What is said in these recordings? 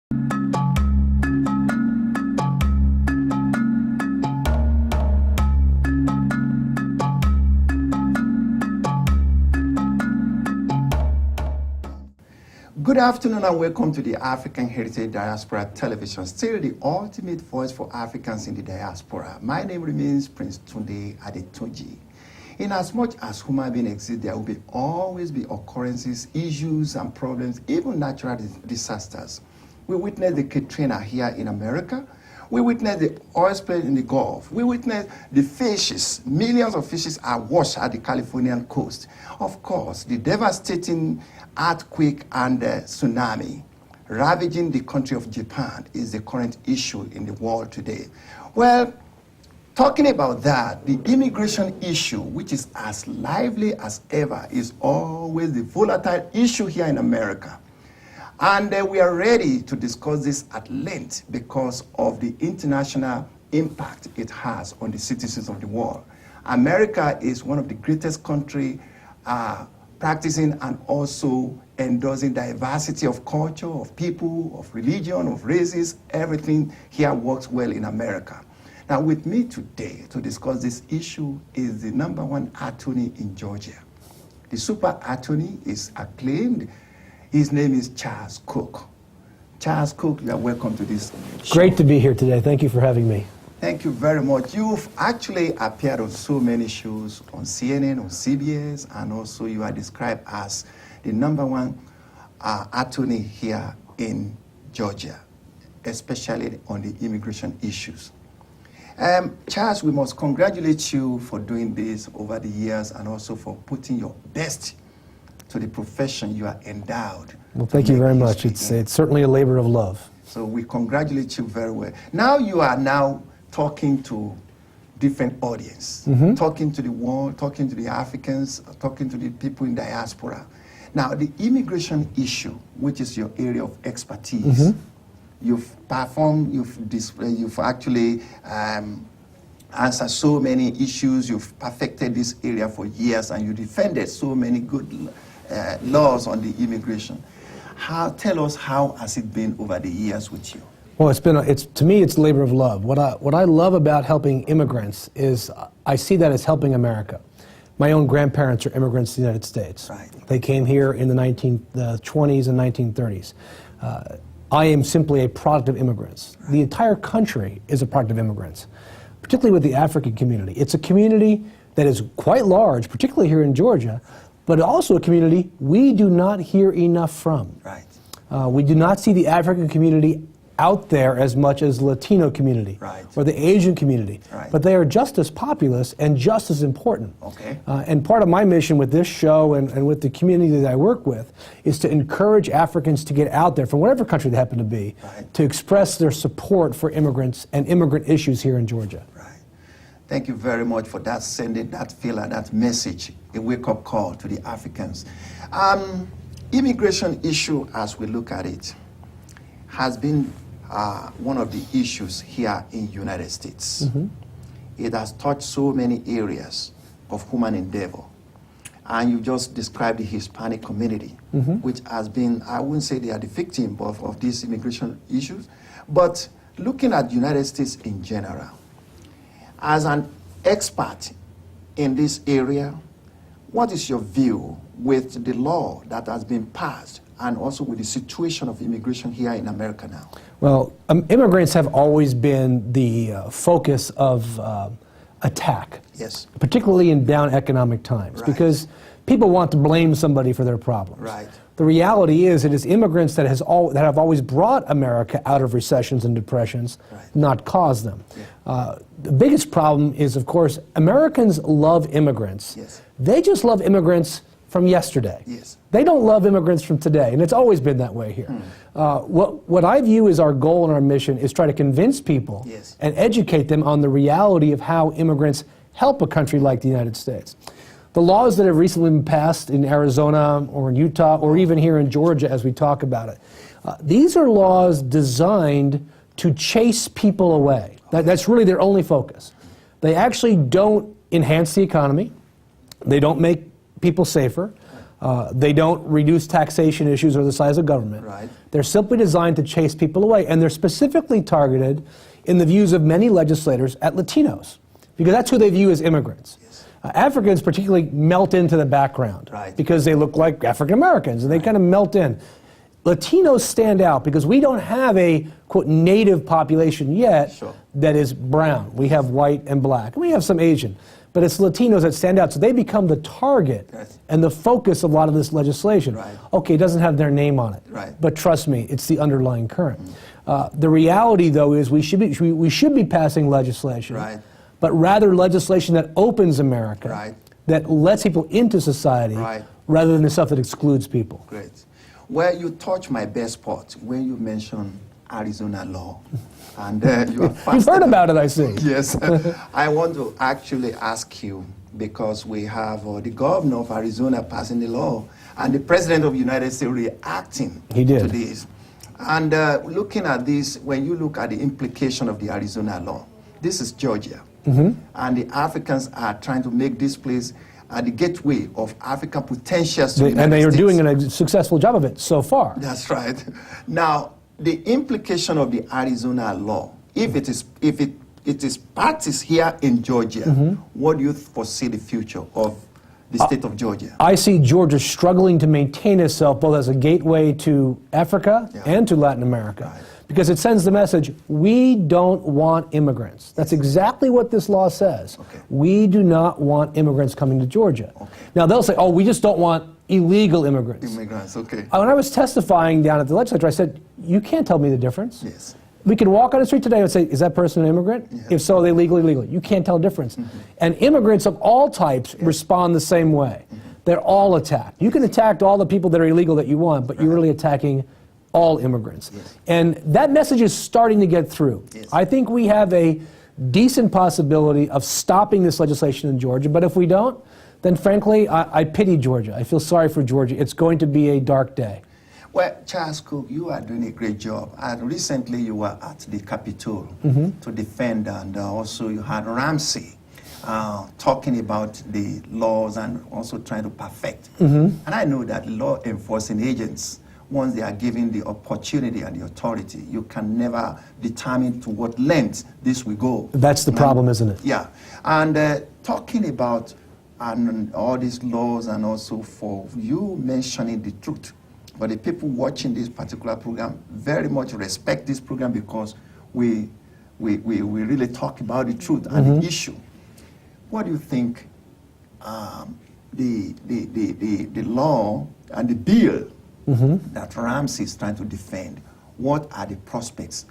Good afternoon and welcome to the African Heritage Diaspora Television, still the ultimate voice for Africans in the diaspora. My name remains Prince Tunde Adetunji. In as much as human beings exist, there will always be occurrences, issues and problems, even natural disasters. We witnessed the Katrina here in America. We witnessed the oil spill in the Gulf. We witnessed the fishes. Millions of fishes are washed at the Californian coast. Of course, the devastating earthquake and tsunami ravaging the country of Japan is the current issue in the world today. Well, talking about that, the immigration issue, which is as lively as ever, is always the volatile issue here in America. And we are ready to discuss this at length because of the international impact it has on the citizens of the world. America is one of the greatest countries practicing and also endorsing diversity of culture, of people, of religion, of races. Everything here works well in America. Now with me today to discuss this issue is the #1 attorney in Georgia. The super attorney is acclaimed. His name is Charles KUCK. Charles KUCK, you are welcome to this show. Great to be here today. Thank you for having me. Thank you very much. You've actually appeared on so many shows, on CNN, on CBS, and also you are described as the #1 attorney here in Georgia, especially on the immigration issues. Charles, we must congratulate you for doing this over the years and also for putting your best to the profession you are endowed. Well, thank you very much. It's certainly a labor of love. So we congratulate you very well. Now you are talking to different audience, talking to the world, talking to the Africans, talking to the people in diaspora. Now the immigration issue, which is your area of expertise, you've performed, you've actually answered so many issues, you've perfected this area for years and you defended so many good laws on the immigration. Tell us how has it been over the years with you? Well, to me, it's labor of love. What I love about helping immigrants is I see that as helping America. My own grandparents are immigrants to the United States. Right. They came here in the 1920s and 1930s. I am simply a product of immigrants. Right. The entire country is a product of immigrants, particularly with the African community. It's a community that is quite large, particularly here in Georgia, but also a community we do not hear enough from. Right. We do not see the African community out there as much as the Latino community, right, or the Asian community, right, but they are just as populous and just as important. Okay. And part of my mission with this show and with the community that I work with is to encourage Africans to get out there, from whatever country they happen to be, right, to express their support for immigrants and immigrant issues here in Georgia. Right. Thank you very much for that, sending that feeler, that message, a wake-up call to the Africans. Immigration issue, as we look at it, has been one of the issues here in the United States. It has touched so many areas of human endeavor. And you just described the Hispanic community, which has been, I wouldn't say they are the victim of these immigration issues, but looking at the United States in general, as an expert in this area, what is your view with the law that has been passed and also with the situation of immigration here in America now? Well, immigrants have always been the focus of attack, yes, particularly in down economic times, right, because people want to blame somebody for their problems. Right. The reality is it is immigrants that have always brought America out of recessions and depressions, right, not caused them. Yeah. The biggest problem is, of course, Americans love immigrants. Yes. They just love immigrants from yesterday. Yes. They don't love immigrants from today, and it's always been that way here. What I view as our goal and our mission is try to convince people, yes, and educate them on the reality of how immigrants help a country like the United States. The laws that have recently been passed in Arizona or in Utah or even here in Georgia as we talk about it, these are laws designed to chase people away. That's really their only focus. They actually don't enhance the economy. They don't make people safer. They don't reduce taxation issues or the size of government. Right. They're simply designed to chase people away, and they're specifically targeted in the views of many legislators at Latinos, because that's who they view as immigrants. Yes. Africans particularly melt into the background, right, because they look like African Americans, and they kind of melt in. Latinos stand out because we don't have a, quote, native population yet sure, that is brown. We have white and black, and we have some Asian. But it's Latinos that stand out, so they become the target yes, and the focus of a lot of this legislation. Right. Okay, it doesn't have their name on it, right, but trust me, it's the underlying current. The reality, though, is we should be passing legislation, right, but rather legislation that opens America, right, that lets people into society, right, rather than the stuff that excludes people. Great. Well, you touch my best spot when you mention Arizona law. And You've heard about it, I see. Yes. I want to actually ask you, because we have the governor of Arizona passing the law and the president of the United States reacting He did. to this. And looking at this, when you look at the implication of the Arizona law, this is Georgia. And the Africans are trying to make this place the gateway of African potentials to the United And they are States. doing a successful job of it so far. That's right. Now, the implication of the Arizona law, if it is practiced here in Georgia, what do you foresee the future of the state of Georgia? I see Georgia struggling to maintain itself both as a gateway to Africa and to Latin America. Right. Because it sends the message, we don't want immigrants. That's exactly what this law says. Okay. We do not want immigrants coming to Georgia. Okay. Now they'll say, oh, we just don't want illegal immigrants. Immigrants, okay. When I was testifying down at the legislature, I said, you can't tell me the difference. Yes. We can walk on the street today and say, is that person an immigrant? Yeah. If so, are they legally illegal? You can't tell the difference. And immigrants of all types respond the same way. They're all attacked. You can attack all the people that are illegal that you want, but you're really attacking all immigrants. Yes. And that message is starting to get through. Yes. I think we have a decent possibility of stopping this legislation in Georgia, but if we don't, then frankly, I pity Georgia. I feel sorry for Georgia. It's going to be a dark day. Well, Charles KUCK, you are doing a great job. And recently you were at the Capitol to defend, and also you had Ramsey talking about the laws and also trying to perfect. And I know that law enforcing agents, once they are given the opportunity and the authority, you can never determine to what length this will go. That's the problem, isn't it? Yeah. And talking about all these laws, and also for you mentioning the truth. But the people watching this particular program very much respect this program because we really talk about the truth and the issue. What do you think the law and the bill that Ramsey is trying to defend, what are the prospects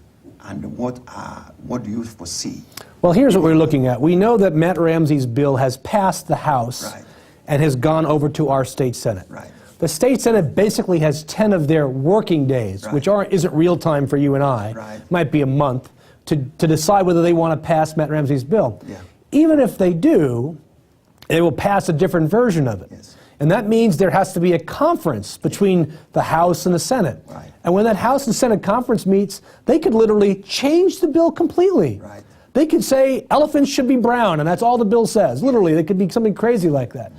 and what do you foresee? Well, here's what we're looking at. We know that Matt Ramsey's bill has passed the House and has gone over to our state Senate. Right. The state Senate basically has 10 of their working days, which isn't real time for you and I, might be a month, to decide whether they want to pass Matt Ramsey's bill. Yeah. Even if they do, they will pass a different version of it. Yes. And that means there has to be a conference between the House and the Senate. Right. And when that House and Senate conference meets, they could literally change the bill completely. Right. They could say elephants should be brown, and that's all the bill says. Literally, they could be something crazy like that.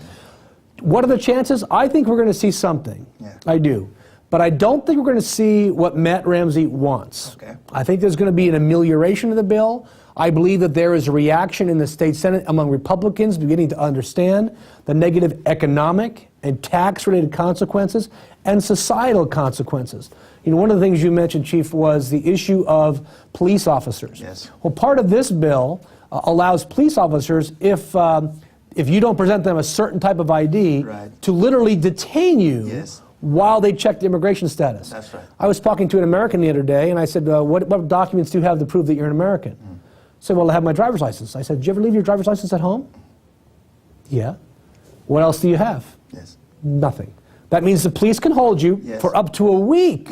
What are the chances? I think we're going to see something. Yeah. I do. But I don't think we're going to see what Matt Ramsey wants. Okay. I think there's going to be an amelioration of the bill. I believe that there is a reaction in the state Senate among Republicans beginning to understand the negative economic and tax-related consequences and societal consequences. You know, one of the things you mentioned, Chief, was the issue of police officers. Yes. Well, part of this bill allows police officers, if you don't present them a certain type of ID, to literally detain you while they check the immigration status. That's right. I was talking to an American the other day, and I said, what documents do you have to prove that you're an American? He said, well, I have my driver's license. I said, did you ever leave your driver's license at home? Yeah. What else do you have? Yes. Nothing. That means the police can hold you for up to a week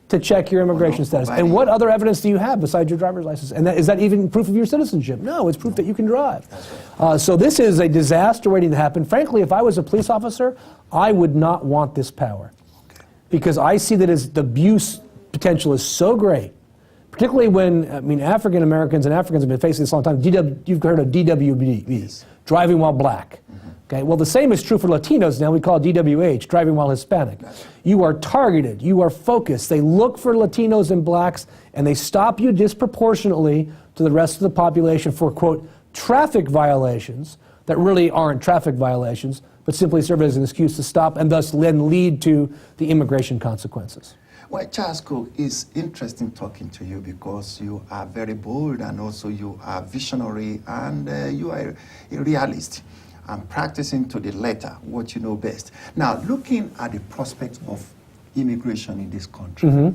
to check your immigration status. And what other evidence do you have besides your driver's license? And is that even proof of your citizenship? No, it's proof that you can drive. So this is a disaster waiting to happen. Frankly, if I was a police officer, I would not want this power. Because I see that the abuse potential is so great, particularly when, I mean, African Americans and Africans have been facing this a long time. You've heard of DWB, driving while black. Okay, well, the same is true for Latinos now. We call it DWH, driving while Hispanic. You are targeted. You are focused. They look for Latinos and blacks, and they stop you disproportionately to the rest of the population for, quote, traffic violations that really aren't traffic violations, but simply serve as an excuse to stop and thus then lead to the immigration consequences. Well, Charles Cook, it's interesting talking to you because you are very bold and also you are visionary and you are a realist. And practicing to the letter what you know best. Now, looking at the prospect of immigration in this country,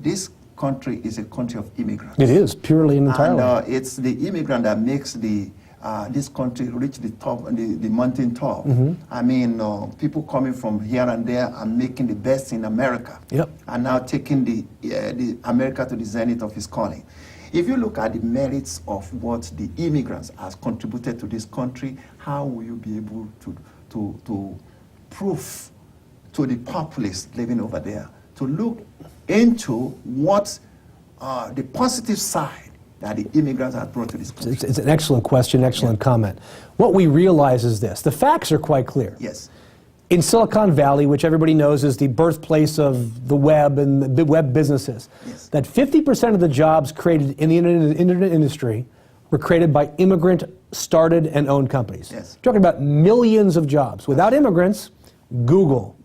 this country is a country of immigrants. It is, purely and entirely. And it's the immigrant that makes this country reach the top, the mountain top. I mean, people coming from here and there and making the best in America. Yep. And now taking the America to the zenith of his calling. If you look at the merits of what the immigrants has contributed to this country, how will you be able to prove to the populace living over there to look into what the positive side that the immigrants have brought to this country? It's an excellent question, excellent comment. What we realize is this. The facts are quite clear. Yes. In Silicon Valley, which everybody knows is the birthplace of the web and the web businesses, yes, that 50% of the jobs created in the internet industry were created by immigrant-started and owned companies. Yes. We're talking about millions of jobs. Without immigrants, Google,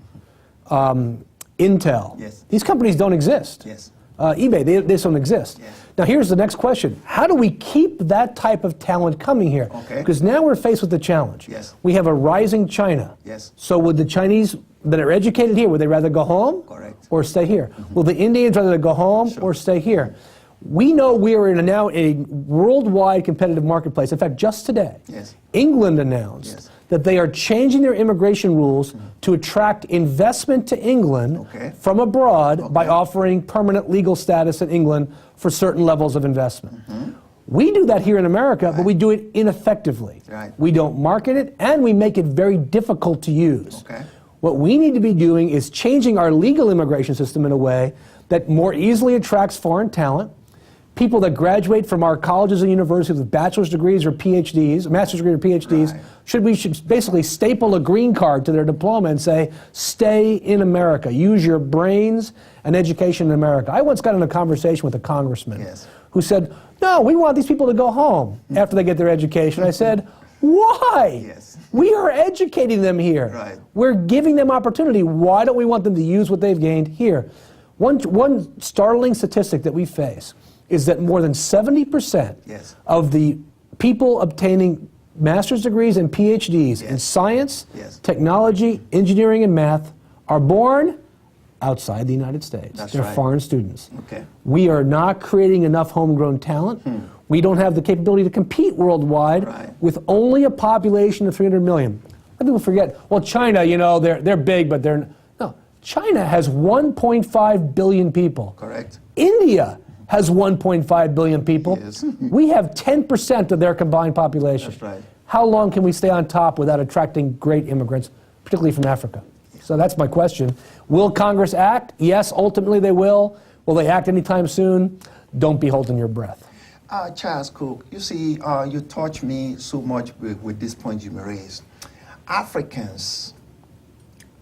Intel, yes, these companies don't exist. Yes. eBay, they just don't exist. Yes. Now here's the next question. How do we keep that type of talent coming here? Okay. Because now we're faced with the challenge. Yes. We have a rising China. Yes. So would the Chinese that are educated here, would they rather go home? Correct. Or stay here? Will the Indians rather go home Sure. or stay here? We know we are in now a worldwide competitive marketplace. In fact, just today, yes, England announced yes, that they are changing their immigration rules to attract investment to England okay, from abroad okay, by offering permanent legal status in England for certain levels of investment. We do that here in America, but we do it ineffectively. Right. We don't market it, and we make it very difficult to use. Okay. What we need to be doing is changing our legal immigration system in a way that more easily attracts foreign talent. People that graduate from our colleges and universities with bachelor's degrees or PhDs, master's degree or PhDs, Right. we should basically staple a green card to their diploma and say, stay in America, use your brains and education in America. I once got in a conversation with a congressman yes, who said, no, we want these people to go home after they get their education. I said, why? Yes. We are educating them here. Right. We're giving them opportunity. Why don't we want them to use what they've gained here? One startling statistic that we face is that more than 70% yes, of the people obtaining master's degrees and PhDs in yes, science, yes, technology, engineering, and math are born outside the United States. That's They're right. foreign students. okay, We are not creating enough homegrown talent. We don't have the capability to compete worldwide Right. with only a population of 300 million. Let people forget, well, China, you know, they're big, but they're... No, China has 1.5 billion people. correct, India has 1.5 billion people. Yes. We have 10% of their combined population. That's right. How long can we stay on top without attracting great immigrants, particularly from Africa? So that's my question. Will Congress act? Yes, ultimately they will. Will they act anytime soon? Don't be holding your breath. Charles Cook, you see, you touch me so much with this point you raised. Africans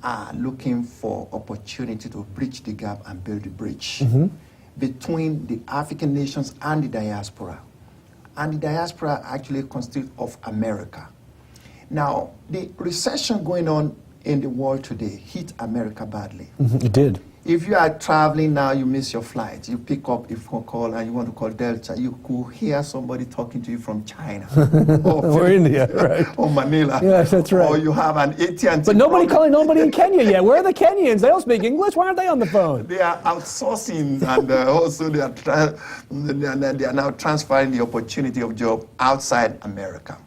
are looking for opportunity to bridge the gap and build the bridge between the African nations and the diaspora. And the diaspora actually consists of America. Now, the recession going on in the world today hit America badly. It did. If you are traveling now, you miss your flight, you pick up a phone call and you want to call Delta, you could hear somebody talking to you from China. Or India, right. Or Manila. Yes, that's right. Or you have an AT&T But nobody problem. calling nobody in Kenya yet. Where are the Kenyans? They don't speak English. Why aren't they on the phone? They are outsourcing and also they are now transferring the opportunity of job outside America.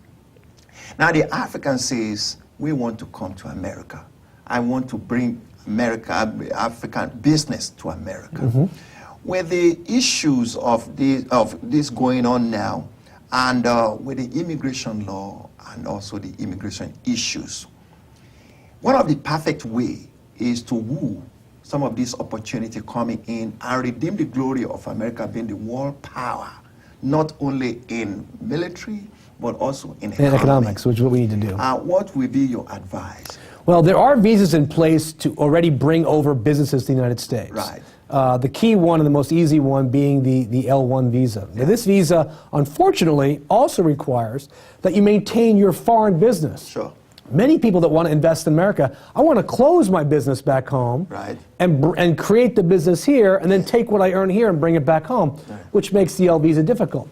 Now the African says, we want to come to America. I want to bring African business to America. With the issues of this going on now, and with the immigration law and also the immigration issues, one of the perfect way is to woo some of this opportunity coming in and redeem the glory of America being the world power not only in military, but also in economics, which is what we need to do. What will be your advice? Well, there are visas in place to already bring over businesses to the United States. Right. The key one and the most easy one being the L1 visa. Now, this visa, unfortunately, also requires that you maintain your foreign business. Sure. Many people that want to invest in America, I want to close my business back home, right, and create the business here and then take what I earn here and bring it back home, right, which makes the L visa difficult.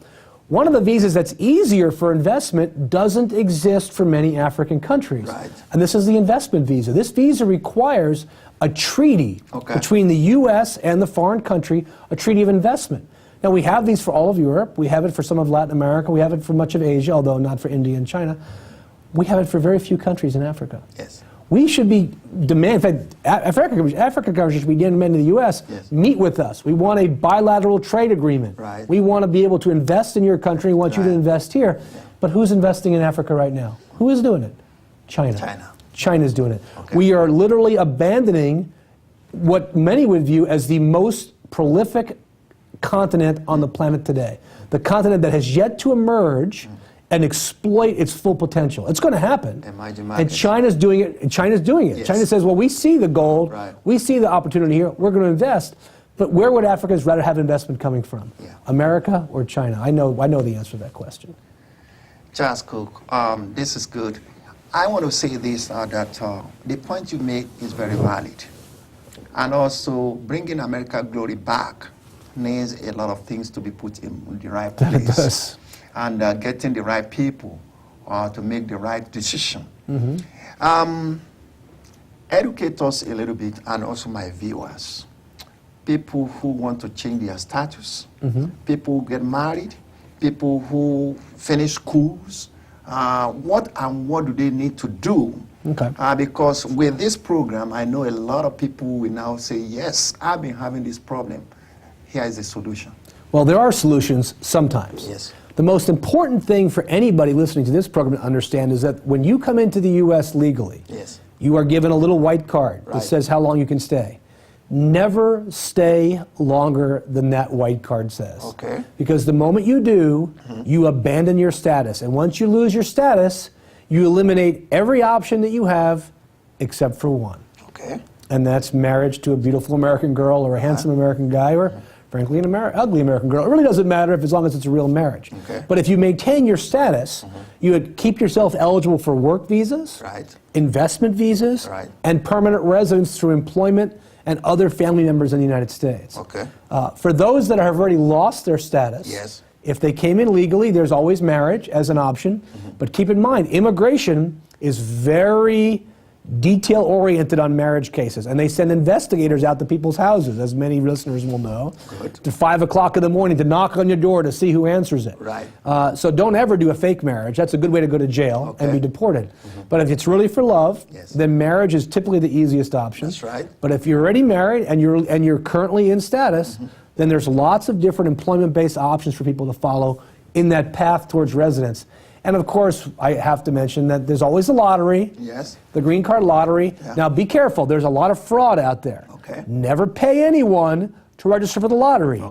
One of the visas that's easier for investment doesn't exist for many African countries. Right. And this is the investment visa. This visa requires a treaty between the U.S. and the foreign country, a treaty of investment. Now, we have these for all of Europe. We have it for some of Latin America. We have it for much of Asia, although not for India and China. We have it for very few countries in Africa. Yes. We should be demanding, in fact, Africa countries should be demanding the U.S. Yes. meet with us. We want a bilateral trade agreement. Right. We want to be able to invest in your country. We want you to invest here. Yeah. But who's investing in Africa right now? Who is doing it? China. China's doing it. Okay. We are literally abandoning what many would view as the most prolific continent on the planet today. The continent that has yet to emerge and exploit its full potential. It's going to happen. And China's doing it. And China's doing it. Yes. China says, well, we see the gold. Right. We see the opportunity here. We're going to invest. But where would Africans rather have investment coming from? Yeah. America or China? I know the answer to that question. Charles Cook, this is good. I want to say this, that the point you make is very valid. And also, bringing America glory back needs a lot of things to be put in the right place. It does. And getting the right people to make the right decision. Educate us a little bit, and also my viewers. People who want to change their status, people who get married, people who finish schools, what do they need to do? Because with this program, I know a lot of people will now say, yes, I've been having this problem. Here is the solution. Well, there are solutions sometimes. Yes. The most important thing for anybody listening to this program to understand is that when you come into the U.S. legally, yes, you are given a little white card that says how long you can stay. Never stay longer than that white card says. Okay. Because the moment you do, you abandon your status. And once you lose your status, you eliminate every option that you have except for one. Okay. And that's marriage to a beautiful American girl or a handsome American guy or frankly, an ugly American girl. It really doesn't matter as long as it's a real marriage. Okay. But if you maintain your status, you would keep yourself eligible for work visas, investment visas, and permanent residence through employment and other family members in the United States. Okay. For those that have already lost their status, if they came in legally, there's always marriage as an option. But keep in mind, immigration is very detail-oriented on marriage cases, and they send investigators out to people's houses, as many listeners will know, to 5 o'clock in the morning to knock on your door to see who answers it. So don't ever do a fake marriage. That's a good way to go to jail and be deported. But if it's really for love, then marriage is typically the easiest option. That's right. But if you're already married and you're currently in status, then there's lots of different employment-based options for people to follow in that path towards residence. And of course, I have to mention that there's always the lottery, the green card lottery. Now be careful, there's a lot of fraud out there. Never pay anyone to register for the lottery.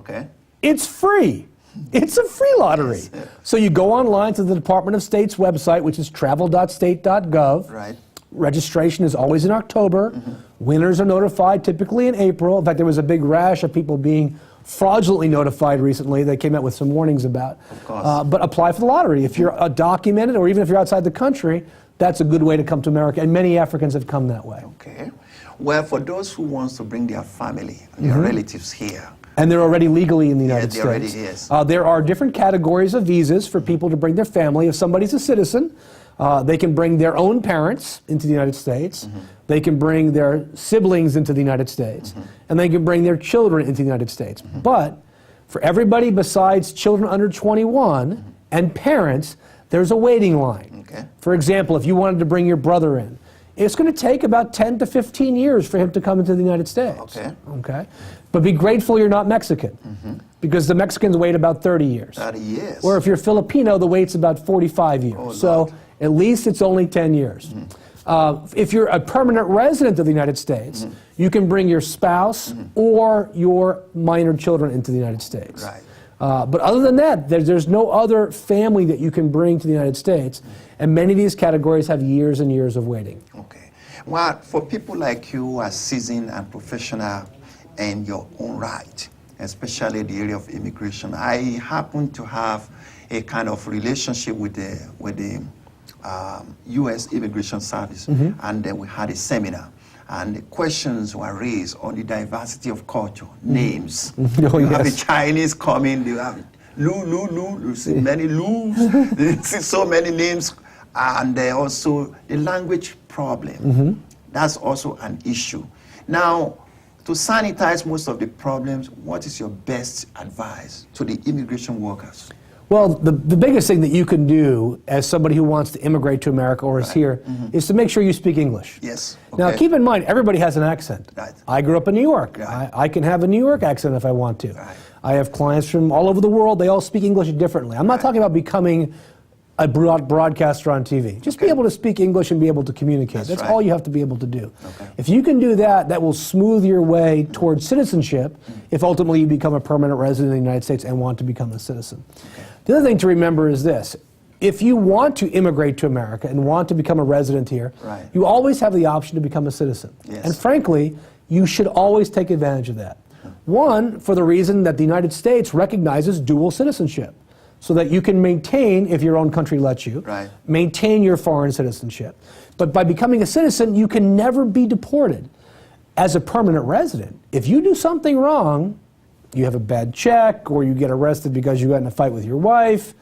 It's free. It's a free lottery. So you go online to the Department of State's website, which is travel.state.gov. Registration is always in October. Winners are notified typically in April. In fact, there was a big rash of people being fraudulently notified recently. They came out with some warnings about. But apply for the lottery. If you're documented, or even if you're outside the country, that's a good way to come to America. And many Africans have come that way. Okay. Well, for those who want to bring their family, their relatives here, and they're already legally in the United States. Already there are different categories of visas for people to bring their family. If somebody's a citizen, they can bring their own parents into the United States. They can bring their siblings into the United States. And they can bring their children into the United States. But for everybody besides children under 21 and parents, there's a waiting line. For example, if you wanted to bring your brother in, it's going to take about 10 to 15 years for him to come into the United States. Okay. But be grateful you're not Mexican, because the Mexicans wait about 30 years. 30 years. Or if you're Filipino, the wait's about 45 years. So at least it's only 10 years. If you're a permanent resident of the United States, you can bring your spouse or your minor children into the United States. But other than that, there's no other family that you can bring to the United States, and many of these categories have years and years of waiting. Okay. Well, for people like you who are seasoned and professional in your own right, especially the area of immigration, I happen to have a kind of relationship with the U.S. Immigration Service, and then we had a seminar. And the questions were raised on the diversity of culture, names. Oh, you yes. have the Chinese coming, you have Lu, you see many Lus, you see so many names, and also the language problem. That's also an issue. Now, to sanitize most of the problems, what is your best advice to the immigration workers? Well, the biggest thing that you can do as somebody who wants to immigrate to America or is here is to make sure you speak English. Yes. Now, keep in mind, everybody has an accent. Right. I grew up in New York. Right. I can have a New York accent if I want to. Right. I have clients from all over the world. They all speak English differently. I'm not talking about becoming a broadcaster on TV. Just be able to speak English and be able to communicate. That's right. all you have to be able to do. Okay. If you can do that, that will smooth your way towards citizenship if ultimately you become a permanent resident of the United States and want to become a citizen. Okay. The other thing to remember is this. If you want to immigrate to America and want to become a resident here, Right. you always have the option to become a citizen. Yes. And frankly, you should always take advantage of that. One, for the reason that the United States recognizes dual citizenship, so that you can maintain, if your own country lets you, Right. maintain your foreign citizenship. But by becoming a citizen, you can never be deported. As a permanent resident, if you do something wrong, you have a bad check, or you get arrested because you got in a fight with your wife,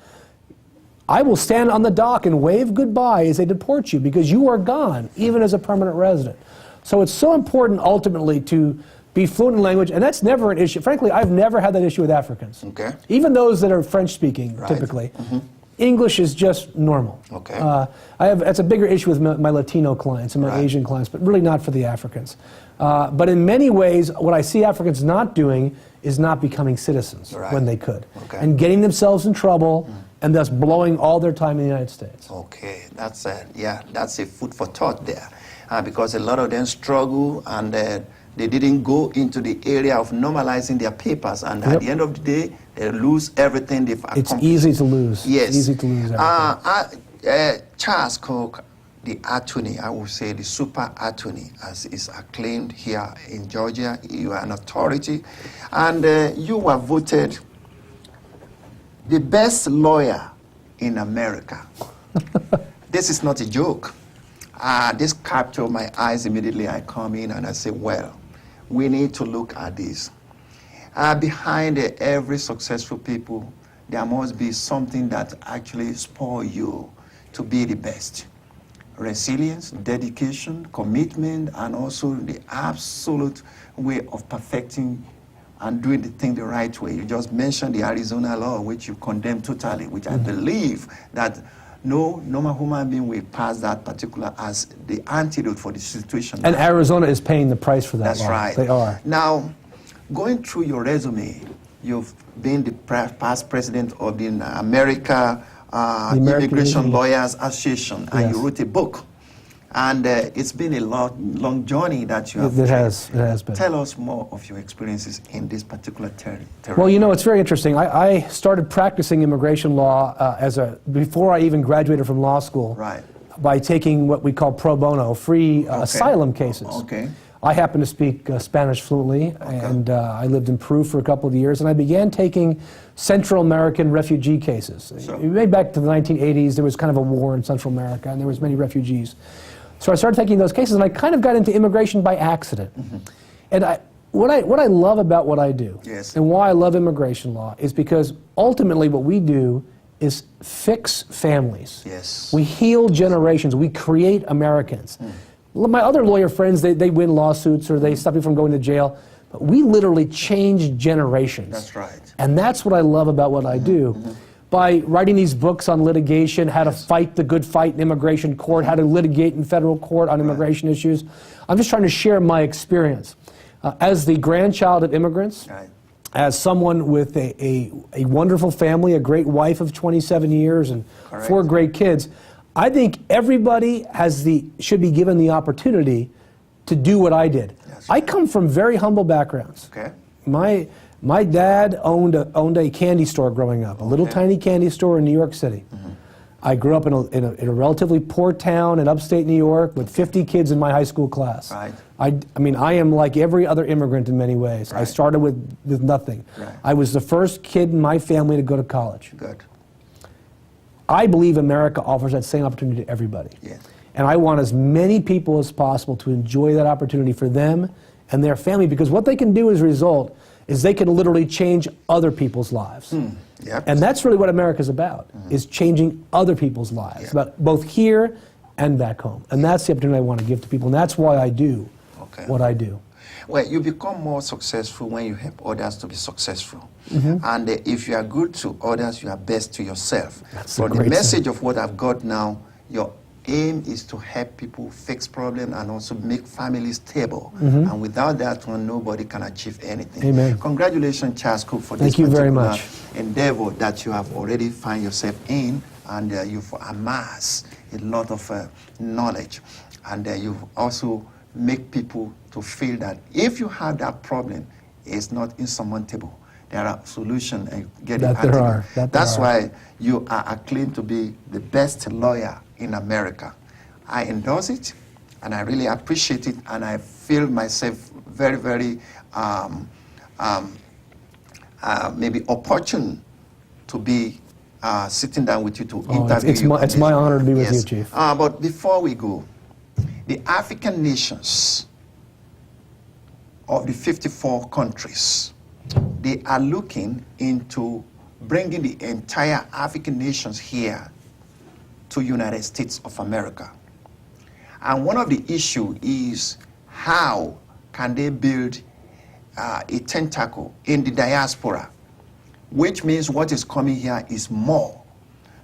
I will stand on the dock and wave goodbye as they deport you because you are gone, even as a permanent resident. So it's so important ultimately to be fluent in language, and that's never an issue. Frankly, I've never had that issue with Africans. Okay. Even those that are French-speaking, Right. typically. English is just normal. Okay. That's a bigger issue with my Latino clients and my Right. Asian clients, but really not for the Africans. But in many ways, what I see Africans not doing is not becoming citizens Right. when they could, Okay. and getting themselves in trouble, and thus blowing all their time in the United States. Okay, that's a food for thought there, because a lot of them struggle and they didn't go into the area of normalizing their papers, and at the end of the day, they lose everything they've accomplished. It's easy to lose. Yes. It's easy to lose everything. Charles KUCK, the attorney, I would say the super attorney, as is acclaimed here in Georgia. You are an authority, and you were voted the best lawyer in America. This is not a joke. This captured my eyes immediately. I come in and I say, well, we need to look at this. Behind every successful people, there must be something that actually spur you to be the best. Resilience, dedication, commitment, and also the absolute way of perfecting and doing the thing the right way. You just mentioned the Arizona law, which you condemn totally, which I believe that no normal human being will pass that particular as the antidote for the situation. And Arizona is paying the price for that. That's law. right. They are. Now, going through your resume, you've been the past president of the American Immigration Lawyers Association, and Yes. you wrote a book. And it's been a long journey that you have It taken. has been. Tell us more of your experiences in this particular territory. Well, you know, it's very interesting. I started practicing immigration law before I even graduated from law school. Right. By taking what we call pro bono, free asylum cases. Okay. I happen to speak Spanish fluently, and I lived in Peru for a couple of years, and I began taking Central American refugee cases. Sure. Way back to the 1980s, there was kind of a war in Central America, and there was many refugees. So I started taking those cases, and I kind of got into immigration by accident. And what I love about what I do, Yes. and why I love immigration law, is because ultimately what we do is fix families. Yes. We heal generations. We create Americans. My other lawyer friends, they win lawsuits or they stop you from going to jail. But we literally change generations. That's right. And that's what I love about what I do. By writing these books on litigation, how to fight the good fight in immigration court, how to litigate in federal court on immigration issues, I'm just trying to share my experience. As the grandchild of immigrants, Right. as someone with a wonderful family, a great wife of 27 years and Correct. 4 great kids, I think everybody should be given the opportunity to do what I did. Yes. I come from very humble backgrounds. Okay. My dad owned a candy store growing up, a little tiny candy store in New York City. I grew up in a relatively poor town in upstate New York with 50 kids in my high school class. Right. I mean, I am like every other immigrant in many ways. Right. I started with nothing. Right. I was the first kid in my family to go to college. Good. I believe America offers that same opportunity to everybody. Yeah. And I want as many people as possible to enjoy that opportunity for them and their family, because what they can do as a result is they can literally change other people's lives. Yep. And that's really what America's about, is changing other people's lives, Yep. about both here and back home. And that's the opportunity I want to give to people, and that's why I do what I do. Well, you become more successful when you help others to be successful. And if you are good to others, you are best to yourself. That's For a the great message saying. of what I've got now, your aim is to help people fix problems and also make families stable. And without that one, nobody can achieve anything. Amen. Congratulations, Charles Cook, for Thank this you very particular much. endeavor that you have already found yourself in, and you've amassed a lot of knowledge. And you've also make people to feel that if you have that problem, it's not insurmountable. There are solutions and getting That there are. That's why you are acclaimed to be the best lawyer in America. I endorse it, and I really appreciate it, and I feel myself very, very maybe opportune to be sitting down with you to interview you. It's my honor to be with you, Chief. But before we go, the African nations of the 54 countries, they are looking into bringing the entire African nations here to United States of America. And one of the issues is how can they build a tentacle in the diaspora, which means what is coming here is more,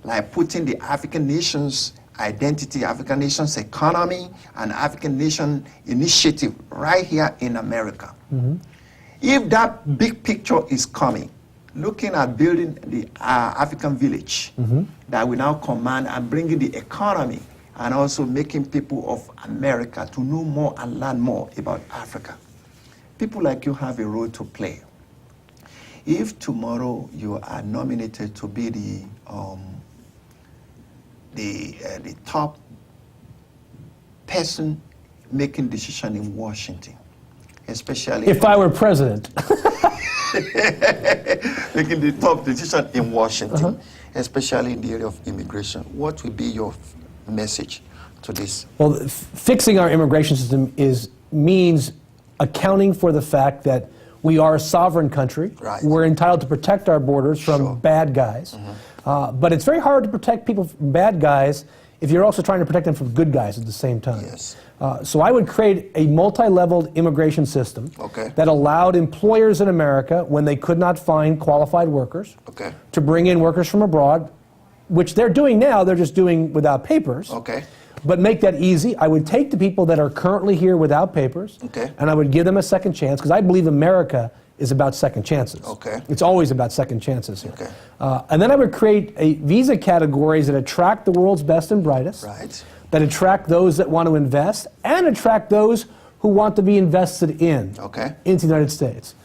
like putting the African nations identity, African nations economy, and African nation initiative right here in America. If that big picture is coming, looking at building the African village that will now command and bringing the economy and also making people of America to know more and learn more about Africa. People like you have a role to play. If tomorrow you are nominated to be the top person making decision in Washington, especially If I were president. making the top decision in Washington, especially in the area of immigration, what will be your message to this? Well, fixing our immigration system means accounting for the fact that we are a sovereign country. Right. We're entitled to protect our borders from bad guys. But it's very hard to protect people from bad guys if you're also trying to protect them from good guys at the same time. Yes. So I would create a multi-leveled immigration system that allowed employers in America, when they could not find qualified workers, to bring in workers from abroad, which they're doing now. They're just doing without papers. But make that easy. I would take the people that are currently here without papers, and I would give them a second chance, because I believe America is about second chances. It's always about second chances here. And then I would create visa categories that attract the world's best and brightest, that attract those that want to invest, and attract those who want to be invested in into the United States.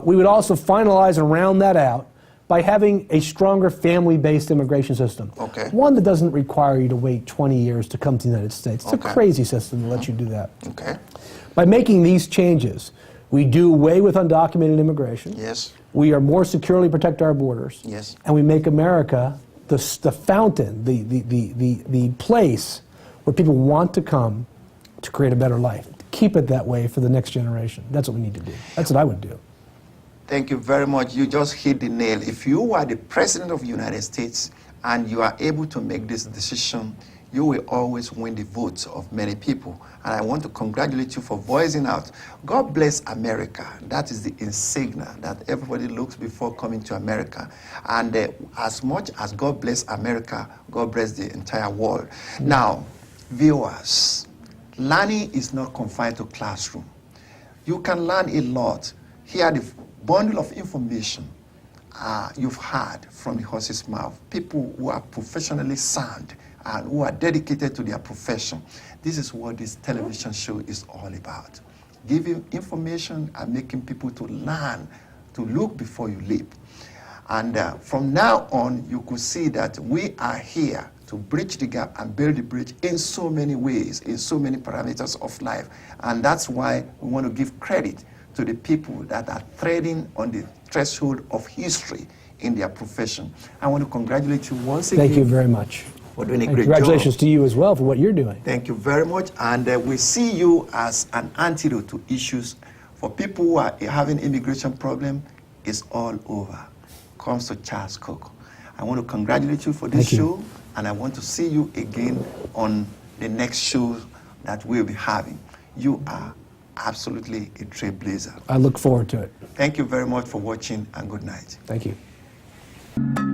We would also finalize and round that out by having a stronger family-based immigration system. One that doesn't require you to wait 20 years to come to the United States. It's a crazy system to let you do that. By making these changes, we do away with undocumented immigration. We are more securely protect our borders. And we make America the fountain, the place where people want to come to create a better life. Keep it that way for the next generation. That's what we need to do. That's what I would do. Thank you very much. You just hit the nail. If you are the President of the United States and you are able to make this decision, you will always win the votes of many people. And I want to congratulate you for voicing out. God bless America. That is the insignia that everybody looks before coming to America. And as much as God bless America, God bless the entire world. Now, viewers, learning is not confined to classroom. You can learn a lot. Here, the bundle of information you've heard from the horse's mouth. People who are professionally sound and who are dedicated to their profession. This is what this television show is all about. Giving information and making people to learn to look before you leap. And from now on, you could see that we are here to bridge the gap and build the bridge in so many ways, in so many parameters of life. And that's why we want to give credit to the people that are treading on the threshold of history in their profession. I want to congratulate you once again. Thank you very much. For doing a And great congratulations job. to you as well for what you're doing. Thank you very much. And we see you as an antidote to issues. For people who are having immigration problem, it's all over. Comes to Charles KUCK. I want to congratulate you for this Thank you. show, and I want to see you again on the next show that we'll be having. You are absolutely a trailblazer. I look forward to it. Thank you very much for watching, and good night. Thank you.